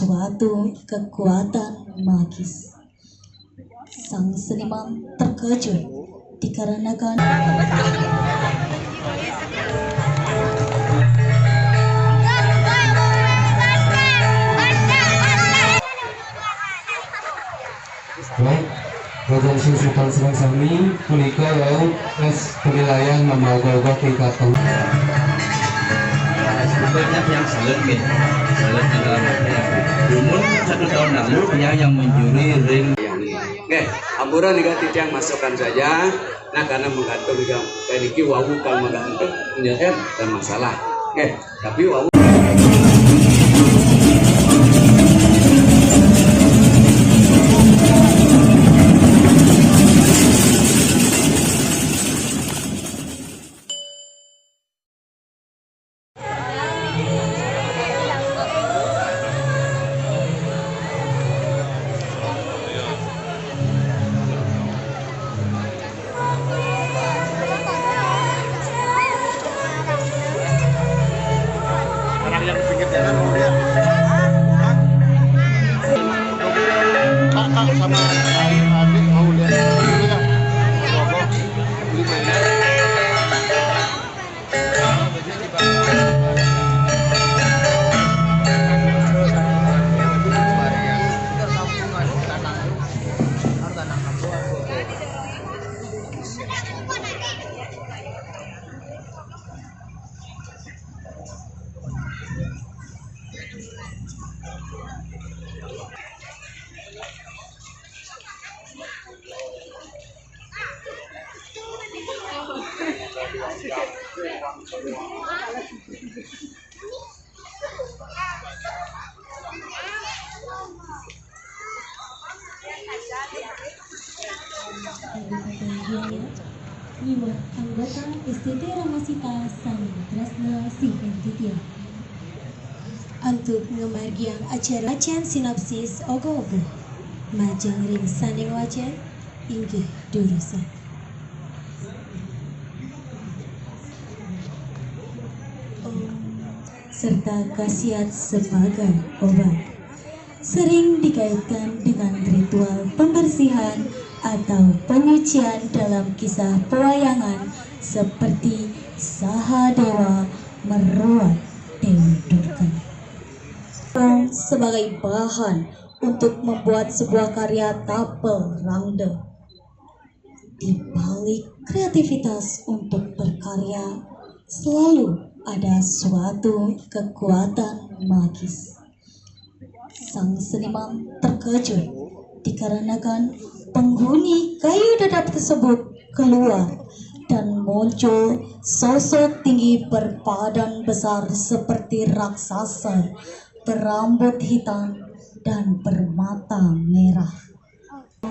suatu kekuatan magis. Sang seniman terkejut dikarenakan Raden Sultan Serangsami punika wau wis penilaian membawa tingkatan. Banyak yang salut gitu, salut dalam umur 1 tahun lalu dia yang menjuri ring. Oke, ampura nih yang masukkan saja. Nah karena menggantung juga kayak wawu kalau menggantung menyelesaikan dan masalah. Oke, tapi wawu yang di pinggir jalan mau lihat kakak sama adik mau lihat ini kan logo beli mainan. Iwa anggota STT Ramasita Sani Tresna Sihentitya untuk ngemargiang acara wacan sinopsis ogo-ogo majang ring saning wacan inggih durusan serta khasiat sebagai obat sering dikaitkan dengan ritual pembersihan atau penyucian dalam kisah pewayangan seperti Sahadewa meruat Dewi Durga sebagai bahan untuk membuat sebuah karya tapel rangde. Di balik kreativitas untuk berkarya selalu ada suatu kekuatan magis. Sang seniman terkejut dikarenakan penghuni kayu dadap tersebut keluar dan muncul sosok tinggi berbadan besar seperti raksasa berambut hitam dan bermata merah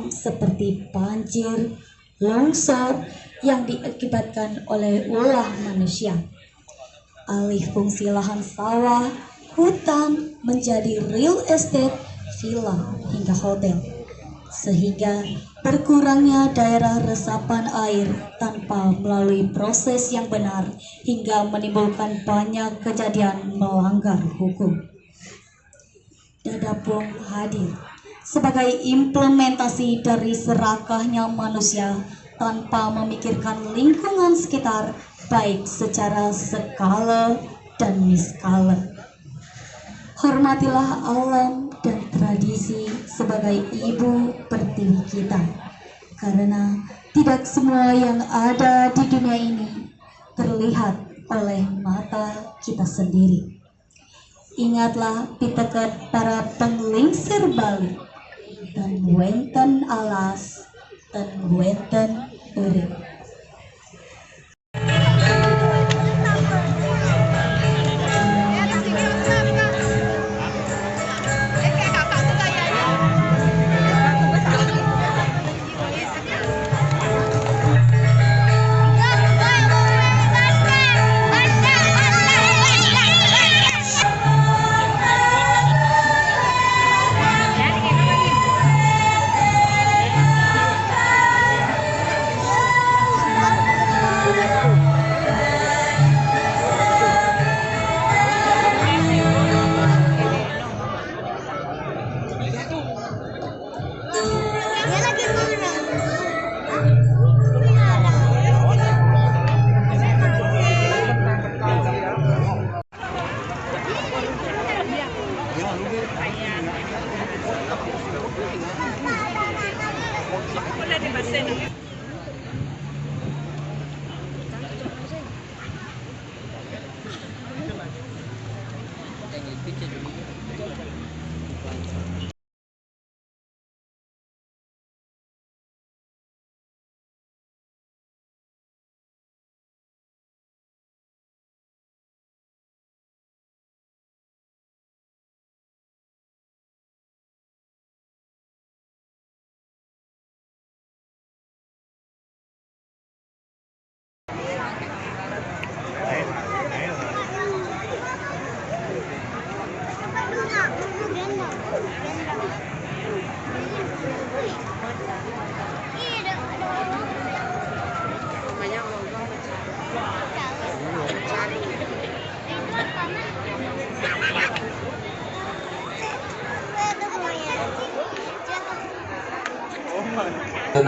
seperti banjir longsor yang diakibatkan oleh ulah manusia. Alih fungsi lahan sawah, hutan menjadi real estate, villa hingga hotel. Sehingga berkurangnya daerah resapan air tanpa melalui proses yang benar hingga menimbulkan banyak kejadian melanggar hukum. Dadapung hadir sebagai implementasi dari serakahnya manusia tanpa memikirkan lingkungan sekitar baik secara skala dan niskala. Hormatilah alam dan tradisi sebagai ibu pertiwi kita, karena tidak semua yang ada di dunia ini terlihat oleh mata kita sendiri. Ingatlah piteket para penglingsir Bali, dan wenten alas, dan wenten urip.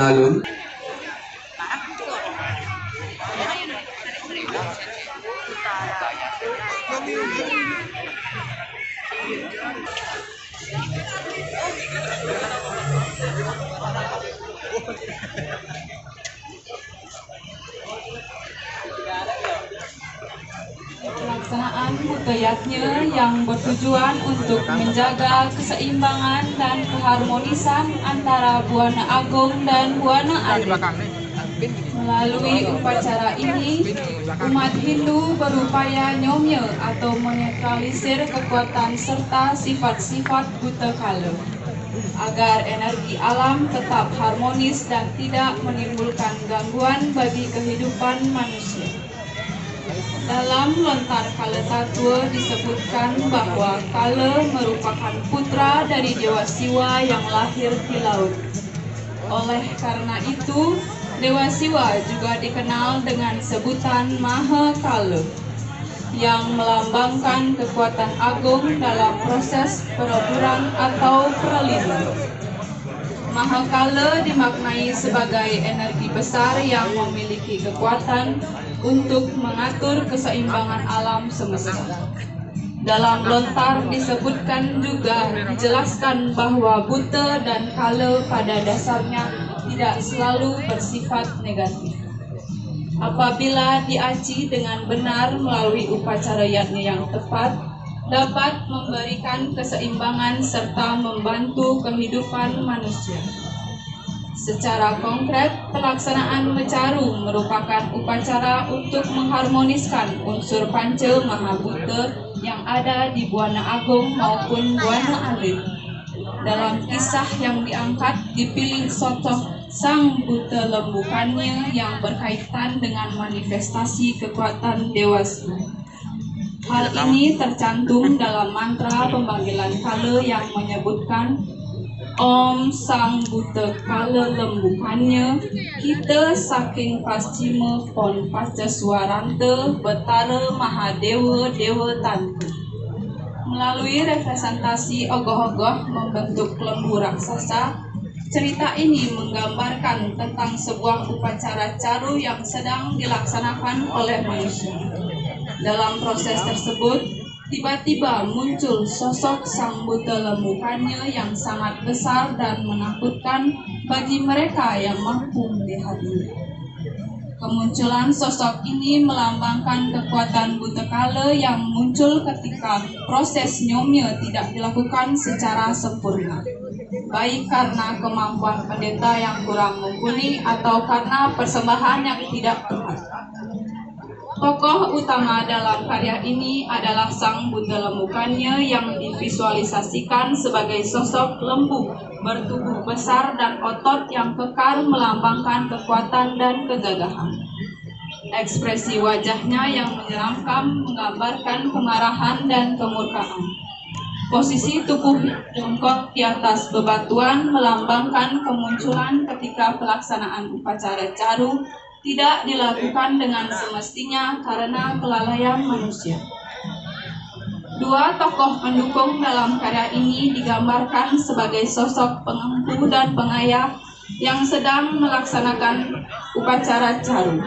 Alun. Pelaksanaan Hutayatnya yang bertujuan untuk menjaga keseimbangan dan keharmonisan antara Buana Agung dan Buana Alit. Melalui upacara ini, umat Hindu berupaya nyomye atau menetralisir kekuatan serta sifat-sifat buta kala, agar energi alam tetap harmonis dan tidak menimbulkan gangguan bagi kehidupan manusia. Dalam lontar Kala Tatua disebutkan bahwa Kala merupakan putra dari Dewa Siwa yang lahir di laut. Oleh karena itu, Dewa Siwa juga dikenal dengan sebutan Maha Kala, yang melambangkan kekuatan agung dalam proses peroburan atau peralihan. Maha Kala dimaknai sebagai energi besar yang memiliki kekuatan untuk mengatur keseimbangan alam semesta. Dalam lontar disebutkan juga dijelaskan bahwa buta dan kala pada dasarnya tidak selalu bersifat negatif. Apabila diaci dengan benar melalui upacara yatnya yang tepat, dapat memberikan keseimbangan serta membantu kehidupan manusia. Secara konkret, pelaksanaan Mecaru merupakan upacara untuk mengharmoniskan unsur Panca Mahabhuta yang ada di Buana Agung maupun Buana Alit. Dalam kisah yang diangkat, dipilih sosok Sang Buta Lembukannya yang berkaitan dengan manifestasi kekuatan Dewa Siwa. Hal ini tercantum dalam mantra pemanggilan Kala yang menyebutkan Om Sang Buta Kala Lembukannya, kita saking Paschima Pon Pacaswaranta Betara Mahadewa Dewa Tantu. Melalui representasi ogoh-ogoh membentuk lembu raksasa, cerita ini menggambarkan tentang sebuah upacara caru yang sedang dilaksanakan oleh manusia. Dalam proses tersebut, tiba-tiba muncul sosok Sang Buta Lembukannya yang sangat besar dan menakutkan bagi mereka yang mampu melihatnya. Kemunculan sosok ini melambangkan kekuatan buta kala yang muncul ketika proses nyomya tidak dilakukan secara sempurna, baik karena kemampuan pendeta yang kurang mumpuni atau karena persembahan yang tidak tepat. Tokoh utama dalam karya ini adalah Sang Buta Lembukannya yang divisualisasikan sebagai sosok lembu bertubuh besar dan otot yang kekar melambangkan kekuatan dan kegagahan. Ekspresi wajahnya yang menyeramkan menggambarkan kemarahan dan kemurkaan. Posisi tubuh jongkok di atas bebatuan melambangkan kemunculan ketika pelaksanaan upacara caru tidak dilakukan dengan semestinya karena kelalaian manusia. Dua tokoh pendukung dalam karya ini digambarkan sebagai sosok pengempu dan pengayah yang sedang melaksanakan upacara caru.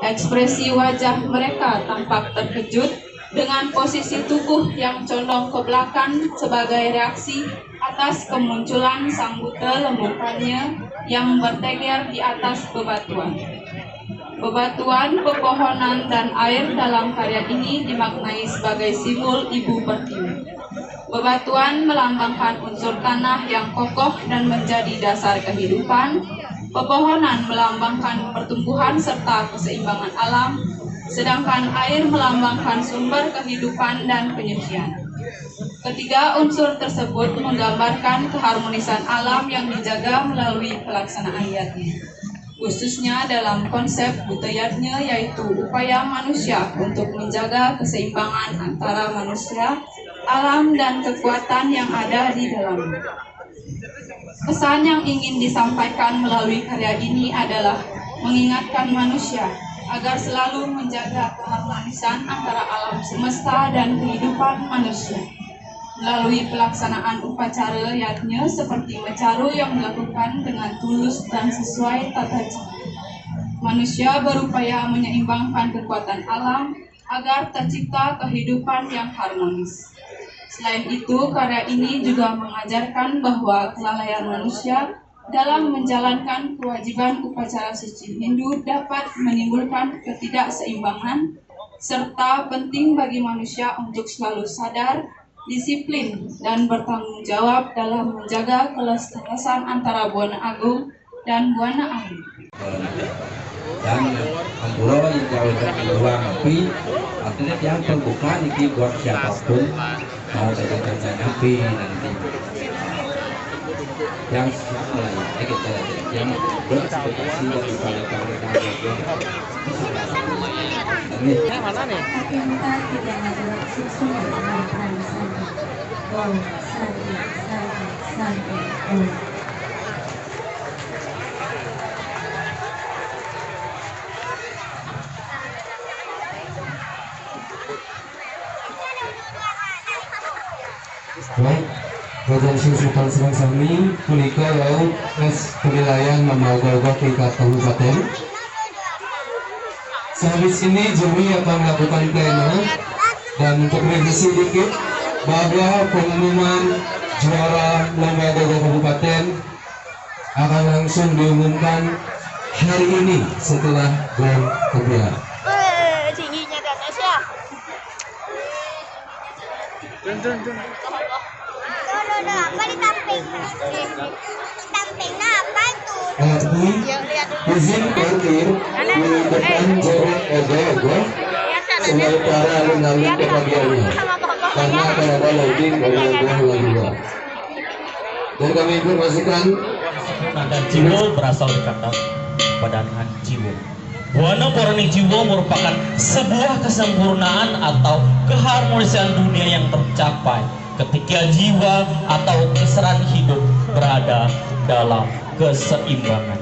Ekspresi wajah mereka tampak terkejut, dengan posisi tubuh yang condong ke belakang sebagai reaksi atas kemunculan sang buta lembukannya yang bertengger di atas bebatuan. Bebatuan, pepohonan, dan air dalam karya ini dimaknai sebagai simbol ibu pertiwi. Bebatuan melambangkan unsur tanah yang kokoh dan menjadi dasar kehidupan. Pepohonan melambangkan pertumbuhan serta keseimbangan alam, sedangkan air melambangkan sumber kehidupan dan penyucian. Ketiga unsur tersebut menggambarkan keharmonisan alam yang dijaga melalui pelaksanaan yatnya, khususnya dalam konsep butayatnya, yaitu upaya manusia untuk menjaga keseimbangan antara manusia, alam, dan kekuatan yang ada di dalamnya. Pesan yang ingin disampaikan melalui karya ini adalah mengingatkan manusia agar selalu menjaga keharmonisan antara alam semesta dan kehidupan manusia. Melalui pelaksanaan upacara yatnya seperti mecaru yang dilakukan dengan tulus dan sesuai tata cara, manusia berupaya menyeimbangkan kekuatan alam agar tercipta kehidupan yang harmonis. Selain itu, karya ini juga mengajarkan bahwa kelalaian manusia dalam menjalankan kewajiban upacara suci Hindu dapat menimbulkan ketidakseimbangan, serta penting bagi manusia untuk selalu sadar, disiplin, dan bertanggung jawab dalam menjaga kelestarian antara Buana Agung dan Buana Agung. Dan Ampura yang jauh dari luar api, artinya yang terbuka ini buat siapapun mau datang api nanti. Yang lainnya kita yang berekspektasi dari para ini. Akhirnya tidak ada susu dalam sana. Oh, santai, oh. Baik, Rajan Sing Sultan Serangsami punika laut es penilaian Mamaogogo tingkat kabupaten. Sehabis ini Jemi akan melakukan pleno dan untuk revisi sedikit bahwa pengumuman juara Mamaogogo kabupaten akan langsung diumumkan hari ini setelah gong kebiar. Tingginya di atas ya. Apa ditamping? Ditampingnya apa itu? Izin parkir di depan jarak ogo-ogo sebagai para alun-alun kebagiannya karena akan ada loading dari ogo-ogo. Dan kami informasikan Nada Jiwo berasal dari kata Padangan Jiwo. Buana Porani Jiwo merupakan sebuah kesempurnaan atau keharmonisan dunia yang tercapai ketika jiwa atau keseran hidup berada dalam keseimbangan.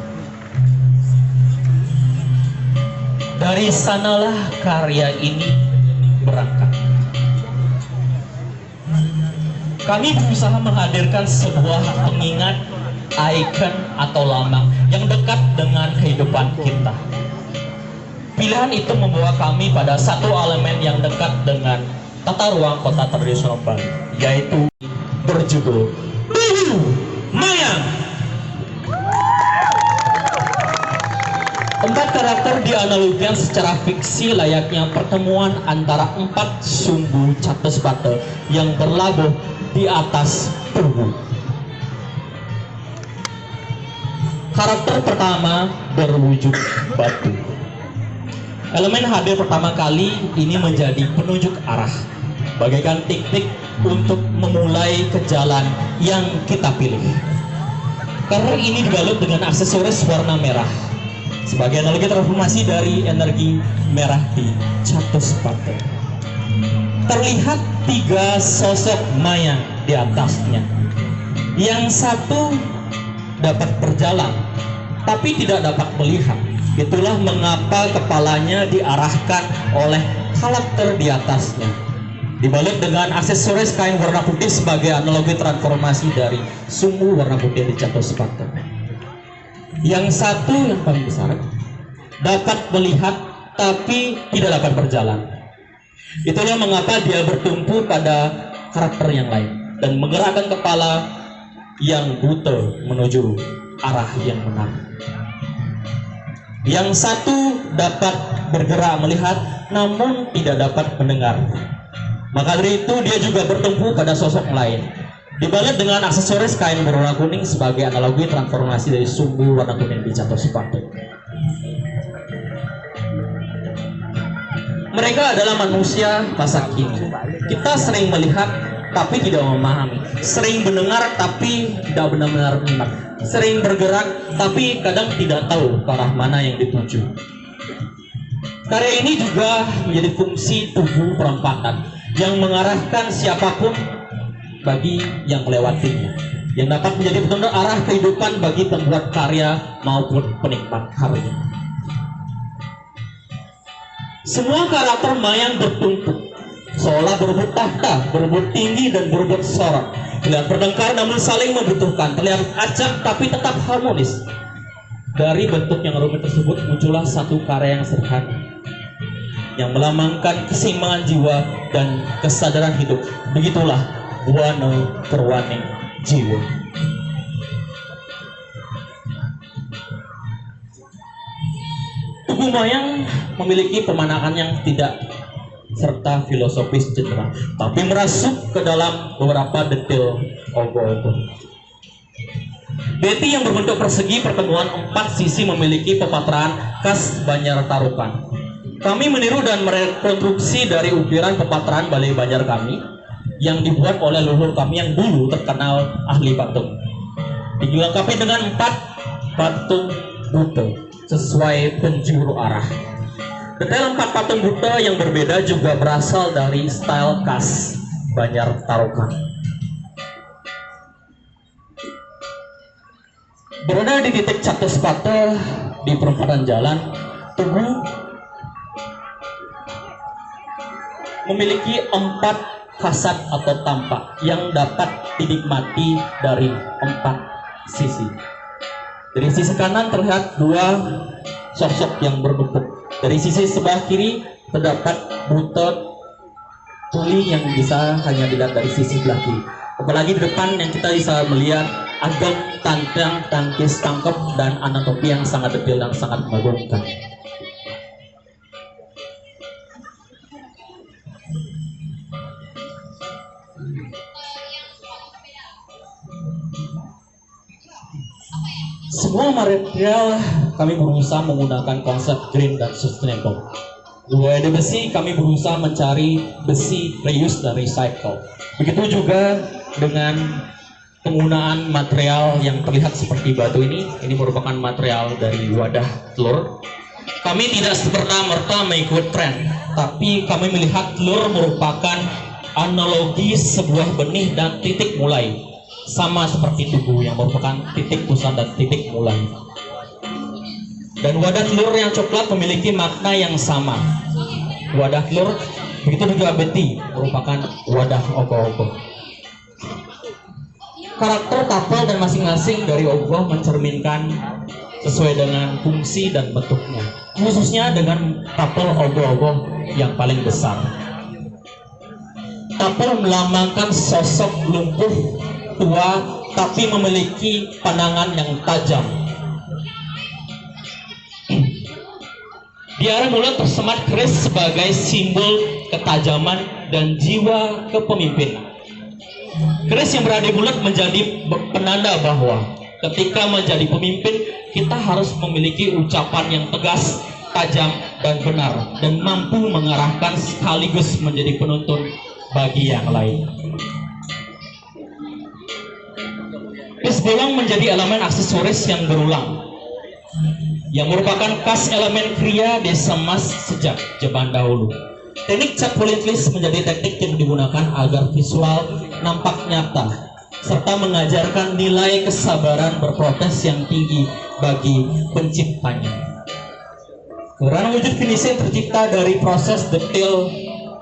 Dari sanalah karya ini berangkat. Kami berusaha menghadirkan sebuah pengingat, ikon atau lambang yang dekat dengan kehidupan kita. Pilihan itu membawa kami pada satu elemen yang dekat dengan tata ruang kota tradisional Bali, yaitu berjudul Duhu Mayang. 4 karakter dianalogikan secara fiksi layaknya pertemuan antara 4 sumbu catus bata yang berlabuh di atas tubuh. Karakter pertama berwujud batu. Elemen hadir pertama kali ini menjadi penunjuk arah, bagaikan tik-tik untuk memulai ke jalan yang kita pilih. Karakter ini dibalut dengan aksesoris warna merah sebagai analogi transformasi dari energi merah di catus bata. Terlihat 3 sosok mayang di atasnya. Yang satu dapat berjalan, tapi tidak dapat melihat. Itulah mengapa kepalanya diarahkan oleh karakter di atasnya, dibalut dengan aksesoris kain warna putih sebagai analogi transformasi dari sumbu warna putih di catus bata. Yang satu yang paling besar dapat melihat tapi tidak dapat berjalan. Itulah mengapa dia bertumpu pada karakter yang lain dan menggerakkan kepala yang buta menuju arah yang benar. Yang satu dapat bergerak melihat namun tidak dapat mendengar. Maka dari itu dia juga bertumpu pada sosok lain. Dibalut dengan aksesoris kain berwarna kuning sebagai analogi transformasi dari sumbu warna kuning di jatuh sepatu. Mereka adalah manusia masa kini. Kita sering melihat tapi tidak memahami, sering mendengar tapi tidak benar-benar mendengar, sering bergerak tapi kadang tidak tahu ke arah mana yang dituju. Karya ini juga menjadi fungsi tubuh perempatan yang mengarahkan siapapun bagi yang melewatinya, yang dapat menjadi petunjuk arah kehidupan bagi pembuat karya maupun penikmat karya. Semua karakter mayang bertumpuk, seolah berebut tahta, berebut tinggi dan berebut sorot. Terlihat bertengkar namun saling membutuhkan, terlihat acak tapi tetap harmonis. Dari bentuk yang rumit tersebut muncullah satu karya yang sederhana, yang melambangkan keseimbangan jiwa dan kesadaran hidup. Begitulah Buana Perwaning Jiwa. Tugu mayang memiliki pemanakan yang tidak serta filosofis cedera, tapi merasuk ke dalam beberapa detail ogo-ogo. Beti yang berbentuk persegi pertemuan 4 sisi memiliki pepatrahan khas Banjar Tarukan. Kami meniru dan merekonstruksi dari ukiran pepatrahan Balai Banjar kami yang dibuat oleh leluhur kami yang dulu terkenal ahli patung. Dilengkapi dengan 4 patung buta sesuai penjuru arah. Detail 4 patung buta yang berbeda juga berasal dari style khas Banjar Tarukan. Berada di titik Catu Sepatu di perempatan jalan, tugu memiliki 4 kasat atau tampak yang dapat dinikmati dari 4 sisi. Dari sisi kanan terlihat 2 sosok yang berbentuk. Dari sisi sebelah kiri terdapat buta tuli yang bisa hanya dilihat dari sisi sebelah kiri. Apalagi di depan yang kita bisa melihat agam, tantang, tangkis, tangkep, dan anatomi yang sangat detail dan sangat mengagumkan. Semua material kami berusaha menggunakan konsep green dan sustainable. Di besi kami berusaha mencari besi reuse dan recycle. Begitu juga dengan penggunaan material yang terlihat seperti batu ini. Ini merupakan material dari wadah telur. Kami tidak serta-merta mengikut tren, tapi kami melihat telur merupakan analogi sebuah benih dan titik mulai. Sama seperti tubuh yang merupakan titik pusat dan titik mulai. Dan wadah telur yang coklat memiliki makna yang sama. Wadah telur, begitu juga beti, merupakan wadah ogoh-ogoh. Karakter kapal dan masing-masing dari ogoh mencerminkan sesuai dengan fungsi dan bentuknya. Khususnya dengan kapal ogoh-ogoh yang paling besar. Kapal melambangkan sosok lumpuh tua tapi memiliki pandangan yang tajam. Di arah mulut tersemat keris sebagai simbol ketajaman dan jiwa kepemimpinan. Keris yang berada di mulut menjadi penanda bahwa ketika menjadi pemimpin kita harus memiliki ucapan yang tegas, tajam, dan benar, dan mampu mengarahkan sekaligus menjadi penuntun bagi yang lain. Pis bolong menjadi elemen aksesoris yang berulang, yang merupakan khas elemen kriya desa Mas sejak zaman dahulu. Teknik cat pointlis menjadi teknik yang digunakan agar visual nampak nyata, serta mengajarkan nilai kesabaran berproses yang tinggi bagi penciptanya. Karena wujud finishing tercipta dari proses detail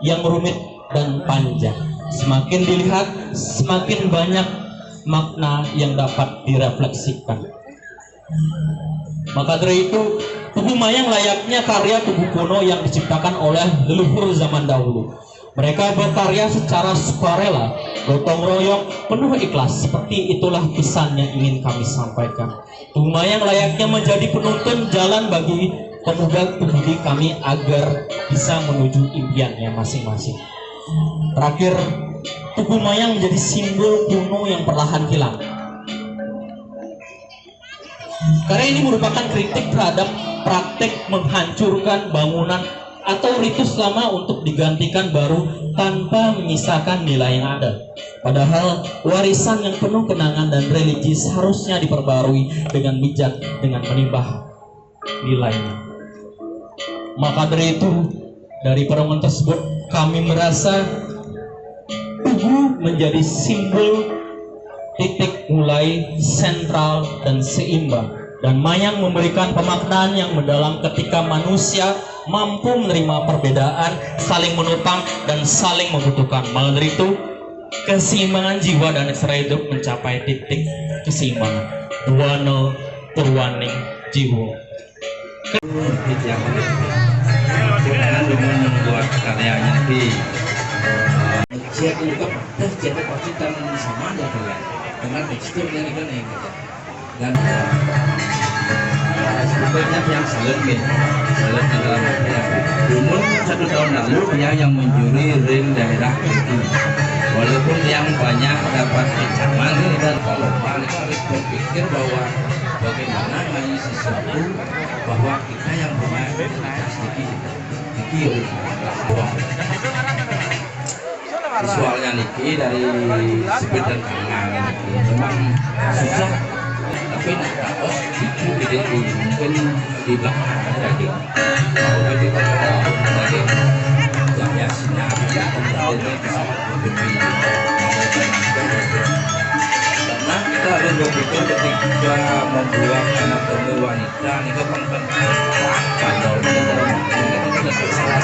yang rumit dan panjang. Semakin dilihat, semakin banyak makna yang dapat direfleksikan. Maka dari itu Tugu mayang layaknya karya tugu kuno yang diciptakan oleh leluhur zaman dahulu. Mereka berkarya secara sukarela, gotong royong, penuh ikhlas. Seperti itulah pesan yang ingin kami sampaikan. Tugu mayang layaknya menjadi penuntun jalan bagi pemuda-pemudi kami agar bisa menuju impiannya masing-masing. Terakhir, tugu mayang menjadi simbol kuno yang perlahan hilang. Karena ini merupakan kritik terhadap praktek menghancurkan bangunan atau ritus lama untuk digantikan baru tanpa menyisakan nilai yang ada. Padahal warisan yang penuh kenangan dan religi seharusnya diperbarui dengan bijak dengan menambah nilainya. Maka dari itu, dari pertemuan tersebut kami merasa tugu menjadi simbol titik mulai sentral dan seimbang, dan mayang memberikan pemaknaan yang mendalam ketika manusia mampu menerima perbedaan, saling menopang dan saling membutuhkan. Maka dari itu, keseimbangan jiwa dan ekstra hidup mencapai titik keseimbangan. Duana Purwaning Jiwo. Karena dengan membuat karyanya di jet itu dan jet pasti sama aja kan, karena teksturnya kan yang dan banyak yang salut dalam artian dulu 1 tahun lalu dia yang menjuri ring daerah itu, walaupun yang banyak dapat ancaman dan kalau balik harus berpikir bahwa bagaimana menjadi sesuatu bahwa kita yang punya identitas Niki visualnya Niki dari speed dan tangan memang susah, tapi terus itu mungkin di belakang lagi kalau di belakang lagi cahaya sinar ini karena kita harus berpikir ketika membuat anatomi wanita ini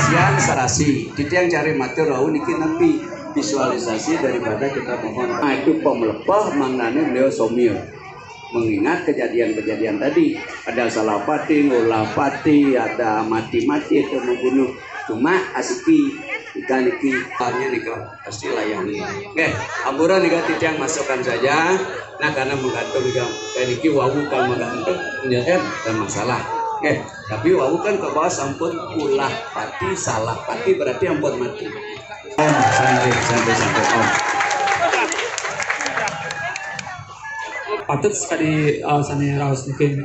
kan sarasi kita yang cari matur rau niki nepi visualisasi daripada kita mohon. Nah itu pemelepah maknanya beliau somir mengingat kejadian-kejadian tadi, ada salapati, ngolapati, ada mati-mati itu membunuh. Cuma asiki ikan niki parnya nika pasti layani. Oke, ampura nika titiang masukkan saja. Nah karena menggantung nika niki wawu kan menggantung menjadi dan masalah. Oke, tapi wawu kan ke bawah sampun ulah pati, salah pati berarti ampun mati. Sampai om. Patut sekali sana raus mungkin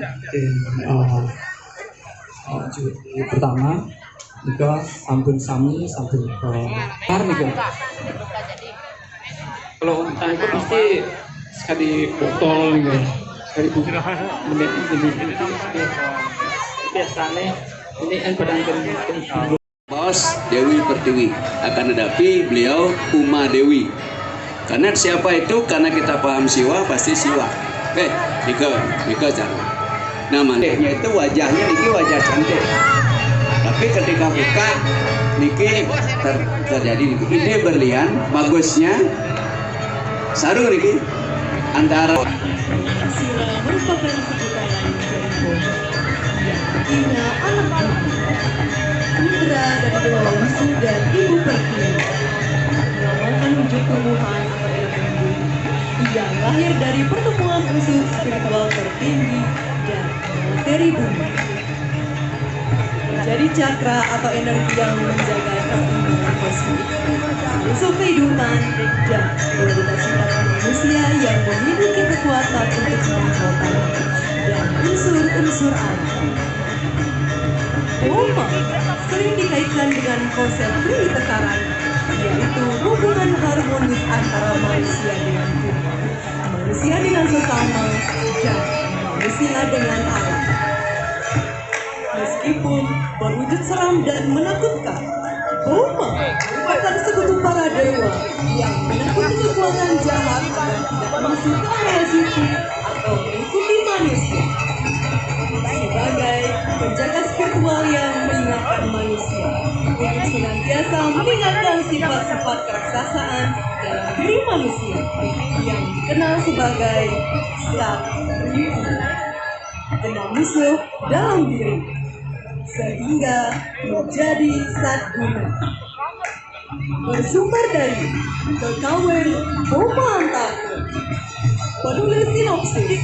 pertama juga sampun sami sampun par nih kalau itu pasti sekali botol nih sekali bukti biasanya ini pedang Bos Dewi Pertiwi akan tetapi beliau Uma Dewi. Karena siapa itu? Karena kita paham siwa pasti siwa. Oke, Nika cara. Namanya itu wajahnya Niki wajah cantik. Tapi ketika buka Niki terjadi Niki ide berlian bagusnya sarung Niki antara Sila merupakan kebudayaan Jompo yang artinya anak-anak putra dari Dewa Wisu dan Ibu Pertiwi, melambangkan wujud tumbuhan atau elemen bumi yang lahir dari pertemuan unsur spiritual tertinggi dan materi bumi, menjadi cakra atau energi yang menjaga keseimbangan kosmik, unsur kehidupan dan kualitas sifat manusia yang memiliki kekuatan untuk mengontrol dan unsur-unsur alam. Oma sering dikaitkan dengan konsep tritekaran, yaitu hubungan harmonis antara manusia dengan Tuhan, manusia dengan sesama, dan manusia dengan alam. Meskipun berwujud seram dan menakutkan, Oma merupakan sekutu para dewa yang menakuti kekuatan jahat dan tidak masuk ke area suci atau mengikuti manusia. Sebagai penjaga spiritual yang mengingatkan manusia untuk senantiasa meninggalkan sifat-sifat keraksasaan dalam diri manusia yang dikenal sebagai sat ribu, dengan musuh dalam diri. sehingga menjadi zat guna. Bersumber dari Kekawin Boma Antako, penulis sinopsis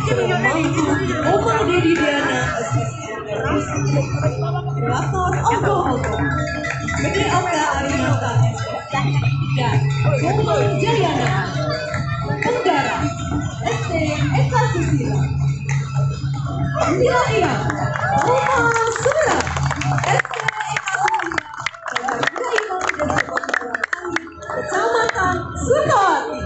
Seremangku Oma Dedi Diana Kreator Ogo-Ogo Gede Oka Arinata dan Boma Jayana. Penggarap ST Eka Susila. Penilaian Boma Surat ST Eka Susila. Kecamatan Sukawati.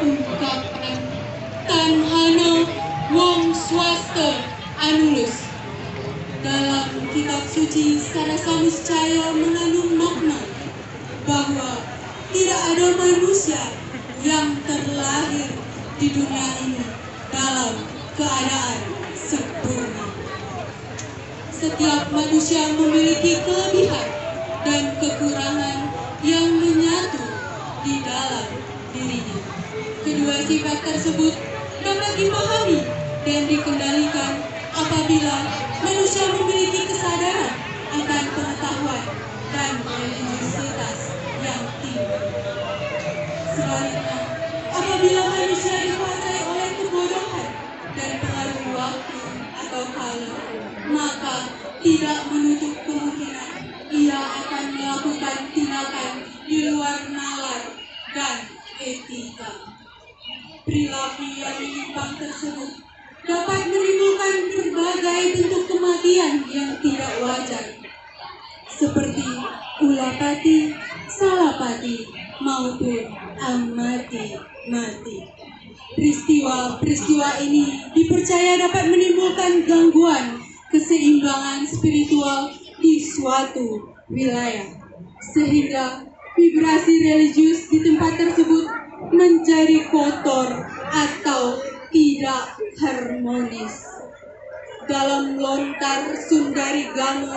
Ungkapan Tan Hana Wong Swasta Anulus dalam kitab suci Sarasa Niscaya mengandung makna bahwa tidak ada manusia yang terlahir di dunia ini dalam keadaan sempurna. Setiap manusia memiliki kelebihan dan kekurangan yang menyatu di dalam dirinya. Kedua sifat tersebut dapat dipahami dan dikendalikan apabila manusia memiliki kesadaran akan pengetahuan dan religiusitas yang tinggi. Sebaliknya, apabila manusia dikuasai oleh kebodohan dan pengaruh waktu atau kala, maka tidak menutup kemungkinan ia akan melakukan tindakan di luar nalar dan etika. Perilaku yang menyimpang tersebut dapat menimbulkan berbagai bentuk kematian yang tidak wajar, seperti ulapati, salapati, maupun amati-mati. Peristiwa ini dipercaya dapat menimbulkan gangguan keseimbangan spiritual di suatu wilayah, sehingga vibrasi religius di tempat tersebut menjadi kotor atau tidak harmonis. Dalam lontar Sundari Gamut,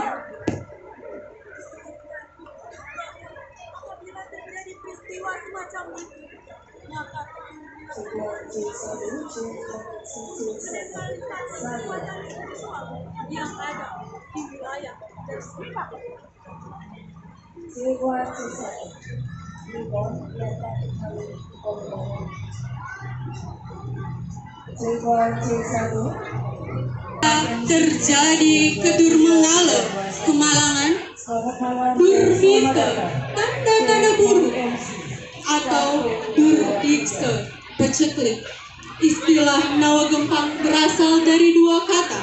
apabila terjadi peristiwa semacam itu, maka yang ada di wilayah tersebut. Terjadi kedurmengala, kemalangan, durvita, tanda-tanda buruk, atau durdiksa, peceklik. Istilah Nawa Gempang berasal dari dua kata,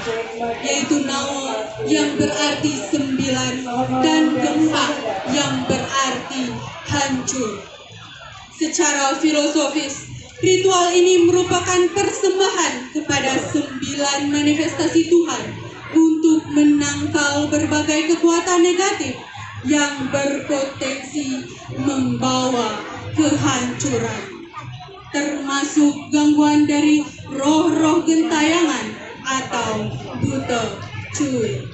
yaitu Nawa yang berarti 9 dan Gempang yang berarti hancur. Secara filosofis, ritual ini merupakan persembahan kepada 9 manifestasi Tuhan untuk menangkal berbagai kekuatan negatif yang berpotensi membawa kehancuran, termasuk gangguan dari roh-roh gentayangan atau buta cuy.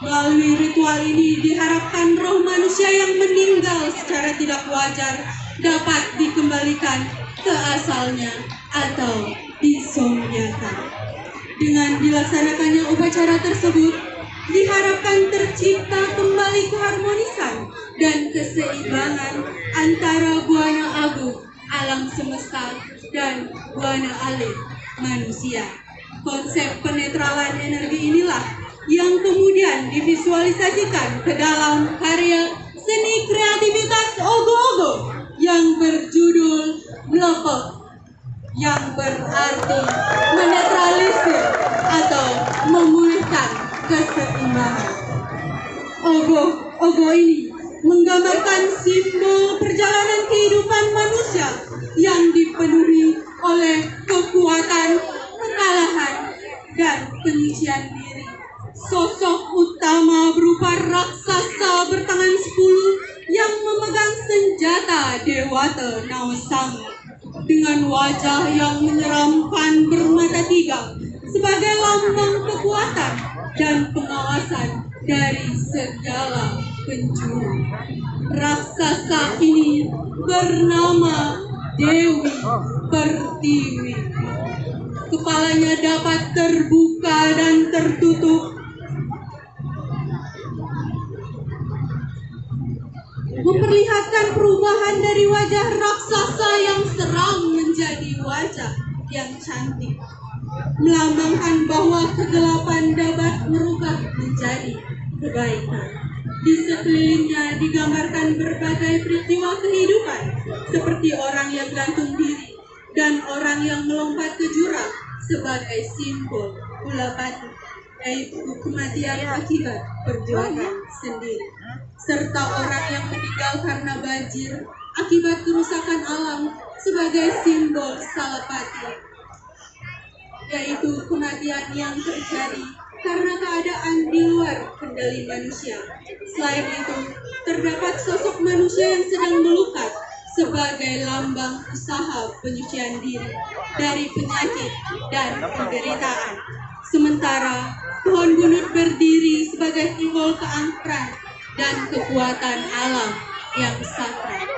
Melalui ritual ini diharapkan roh manusia yang meninggal secara tidak wajar dapat dikembalikan ke asalnya atau disomniakan. Dengan dilaksanakannya upacara tersebut, diharapkan tercipta kembali keharmonisan dan keseimbangan antara buana agung alam semesta dan buana alit manusia. Konsep penetralan energi inilah yang kemudian divisualisasikan ke dalam karya seni kreativitas ogo-ogo yang berjudul Melepeh, yang berarti menetralisir atau memulihkan keseimbangan. Ogo ini menggambarkan simbol perjalanan kehidupan manusia yang dipenuhi oleh kekuatan, kekalahan, dan penyucian diri. Sosok utama berupa raksasa bertangan 10 yang memegang senjata Dewata Naosanga dengan wajah yang menyeramkan bermata 3 sebagai lambang kekuatan dan pengawasan dari segala penjuru. Raksasa ini bernama Dewi Pertiwi. Kepalanya dapat terbuka dan tertutup, memperlihatkan perubahan dari wajah raksasa yang seram menjadi wajah yang cantik, melambangkan bahwa kegelapan dapat merubah menjadi kebaikan. Di sekelilingnya digambarkan berbagai peristiwa kehidupan, seperti orang yang gantung diri dan orang yang melompat ke jurang sebagai simbol ulapati, yaitu kematian akibat perjuangan sendiri, serta orang yang meninggal karena banjir akibat kerusakan alam sebagai simbol salapati, yaitu kematian yang terjadi karena keadaan di luar kendali manusia. Selain itu, terdapat sosok manusia yang sedang melukat sebagai lambang usaha penyucian diri dari penyakit dan penderitaan. Sementara pohon bunut berdiri sebagai simbol keangkeran dan kekuatan alam yang sakral.